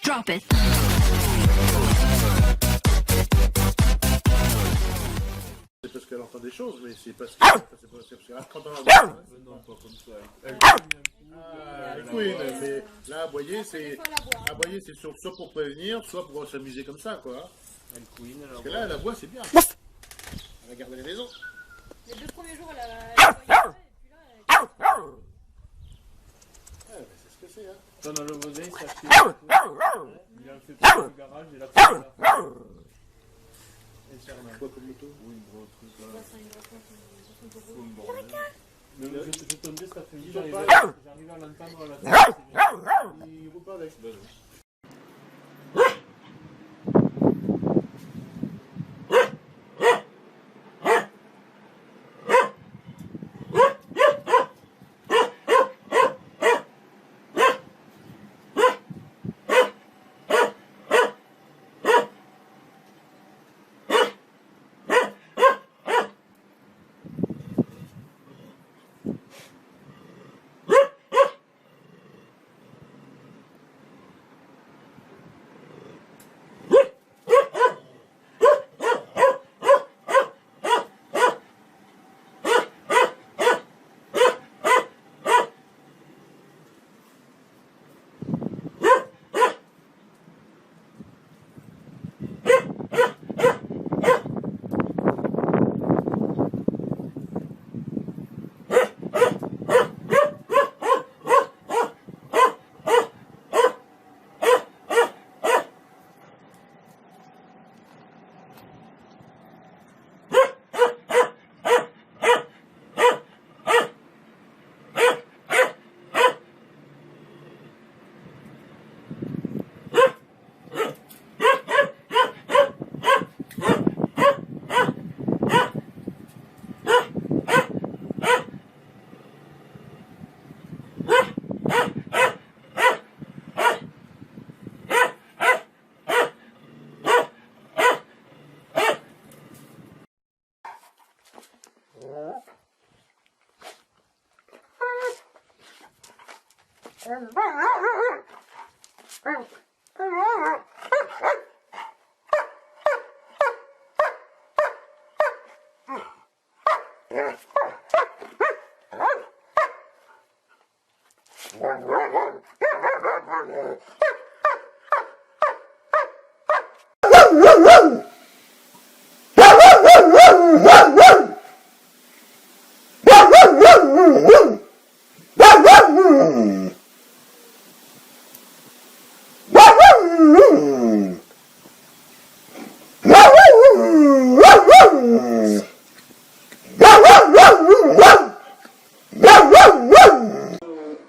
Drop it. C'est parce qu'elle entend des choses, mais c'est parce qu'elle quand on la voit. Non, pas comme ça. Elle couine, mais là, aboyer, c'est soit pour prévenir, soit pour s'amuser comme ça, quoi. Elle couine, alors. Parce que là, la voix, c'est bien. Elle a gardé la maison. Les 2 premiers jours, elle a et puis là, C'est ce que c'est, hein. Dans le Vaudet, ça fait. Il a fait pour le garage et la porte. Quoi comme moto? Oui, une grosse truc là. c'est Comme bordel. Mais je tombais cet après-midi, Ils sont j'arrivais à l'entendre à la télé. Il roule pas avec.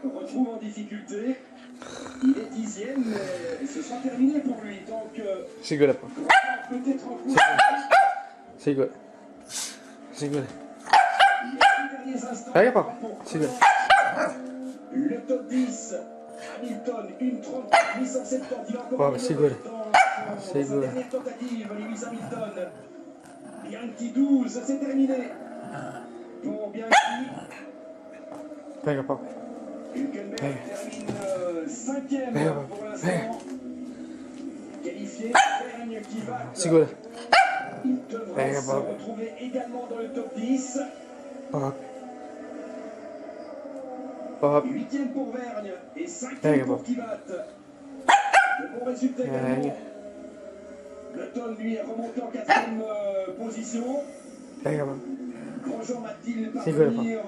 Retrouve en difficulté. Il est 10e, mais ce sera terminé pour lui. Donc, C'est rigolo pas. peut-être en cours. C'est rigolo. C'est rigolo. Les derniers instants. Regarde pas. C'est rigolo. Le top 10. Hamilton, 1:30, 870. Il a encore Ouais, c'est rigolo. C'est sa rigolo. dernière tentative, Lewis Hamilton. Bianchi 12, c'est terminé. Pour Bianchi. Regarde pas. Hülkenberg termine 5e pour l'instant. Qualifié, Vergne qui va. C'est rigolo. Il devrait se retrouver également dans le top 10. Hop. Hop. 8e pour Vergne et 5e pour Kivat. Le bon résultat également. Button lui est remonté en 4e position. Regarde pas. Grosjean va-t-il C'est rigolo, parvenir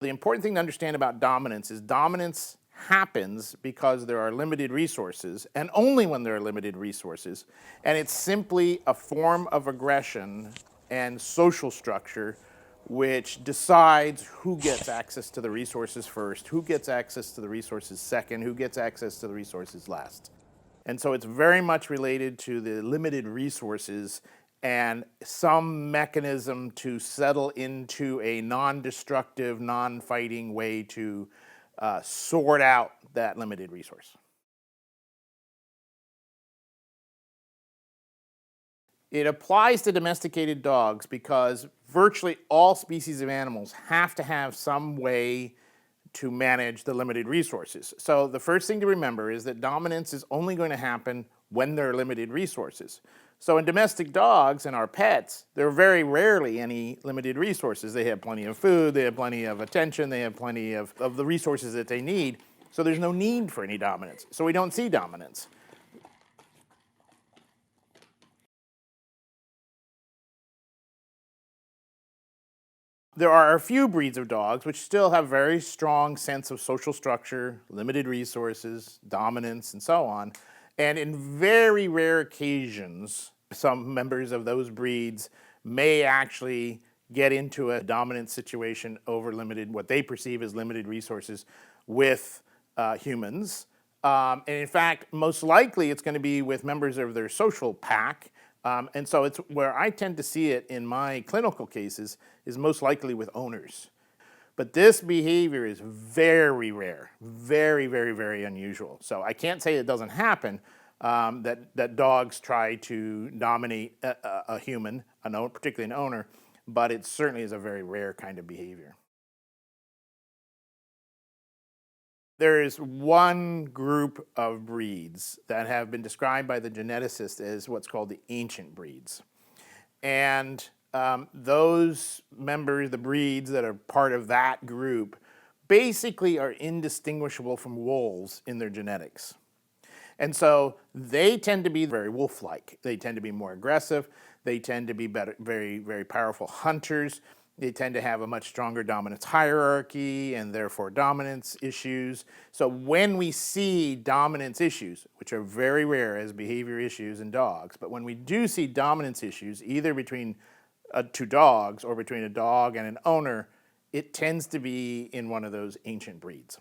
The important thing to understand about dominance is dominance happens because there are limited resources, and only when there are limited resources. And it's simply a form of aggression and social structure which decides who gets access to the resources first, who gets access to the resources second, who gets access to the resources last. And so it's very much related to the limited resources and some mechanism to settle into a non-destructive, non-fighting way to sort out that limited resource. It applies to domesticated dogs because virtually all species of animals have to have some way to manage the limited resources. So the first thing to remember is that dominance is only going to happen when there are limited resources. So in domestic dogs and our pets, there are very rarely any limited resources. They have plenty of food, they have plenty of attention, they have plenty of the resources that they need. So there's no need for any dominance. So we don't see dominance. There are a few breeds of dogs which still have very strong sense of social structure, limited resources, dominance, and so on. And in very rare occasions, some members of those breeds may actually get into a dominant situation over what they perceive as limited resources with humans. And in fact, most likely it's going to be with members of their social pack. And so it's where I tend to see it in my clinical cases is most likely with owners. But this behavior is very rare, very, very, very unusual. So I can't say it doesn't happen, that dogs try to dominate a human, particularly an owner, but it certainly is a very rare kind of behavior. There is one group of breeds that have been described by the geneticists as what's called the ancient breeds. And those members, the breeds that are part of that group, basically are indistinguishable from wolves in their genetics. And so they tend to be very wolf-like. They tend to be more aggressive. They tend to be very, very powerful hunters. They tend to have a much stronger dominance hierarchy and therefore dominance issues. So when we see dominance issues, which are very rare as behavior issues in dogs, but when we do see dominance issues, either between two dogs or between a dog and an owner, it tends to be in one of those ancient breeds.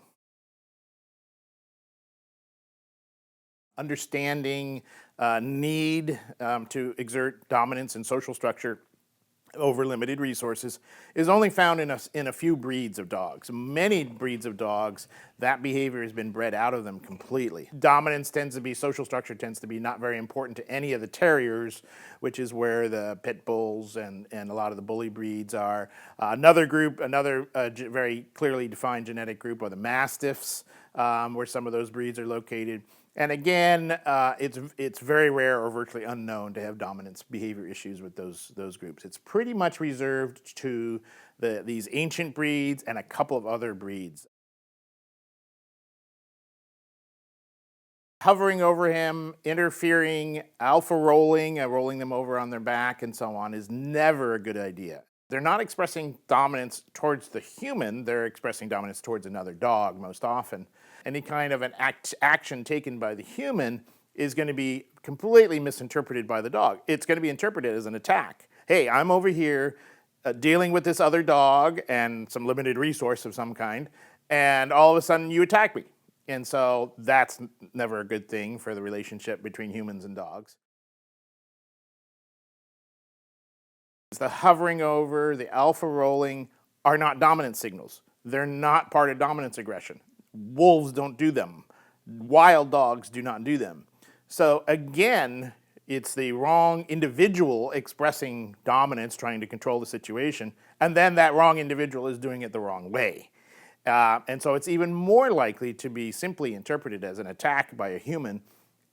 Understanding need to exert dominance and social structure over limited resources is only found in a few breeds of dogs. Many breeds of dogs, that behavior has been bred out of them completely. Dominance tends to be, social structure tends to be not very important to any of the terriers, which is where the pit bulls and a lot of the bully breeds are. Another very clearly defined genetic group are the mastiffs, where some of those breeds are located. And again, it's very rare or virtually unknown to have dominance behavior issues with those groups. It's pretty much reserved to these ancient breeds and a couple of other breeds. Hovering over him, interfering, alpha rolling them over on their back and so on is never a good idea. They're not expressing dominance towards the human, they're expressing dominance towards another dog most often. Any kind of an action taken by the human is going to be completely misinterpreted by the dog. It's going to be interpreted as an attack. Hey, I'm over here dealing with this other dog and some limited resource of some kind, and all of a sudden you attack me. And so that's never a good thing for the relationship between humans and dogs. The hovering over, the alpha rolling are not dominant signals. They're not part of dominance aggression. Wolves don't do them. Wild dogs do not do them. So again, it's the wrong individual expressing dominance, trying to control the situation, and then that wrong individual is doing it the wrong way. And so it's even more likely to be simply interpreted as an attack by a human,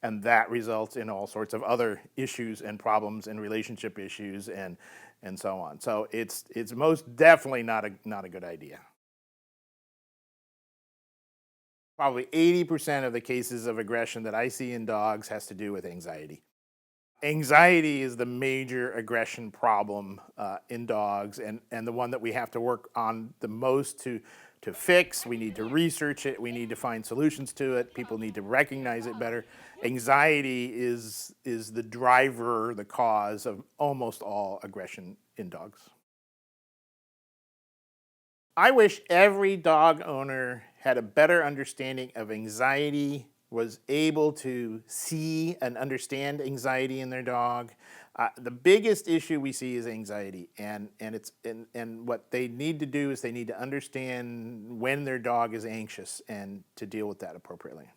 and that results in all sorts of other issues and problems and relationship issues and so on. So it's most definitely not a good idea. Probably 80% of the cases of aggression that I see in dogs has to do with anxiety. Anxiety is the major aggression problem in dogs, and the one that we have to work on the most to fix. We need to research it. We need to find solutions to it. People need to recognize it better. Anxiety is the driver, the cause of almost all aggression in dogs. I wish every dog owner had a better understanding of anxiety, was able to see and understand anxiety in their dog. The biggest issue we see is anxiety, and what they need to do is they need to understand when their dog is anxious and to deal with that appropriately.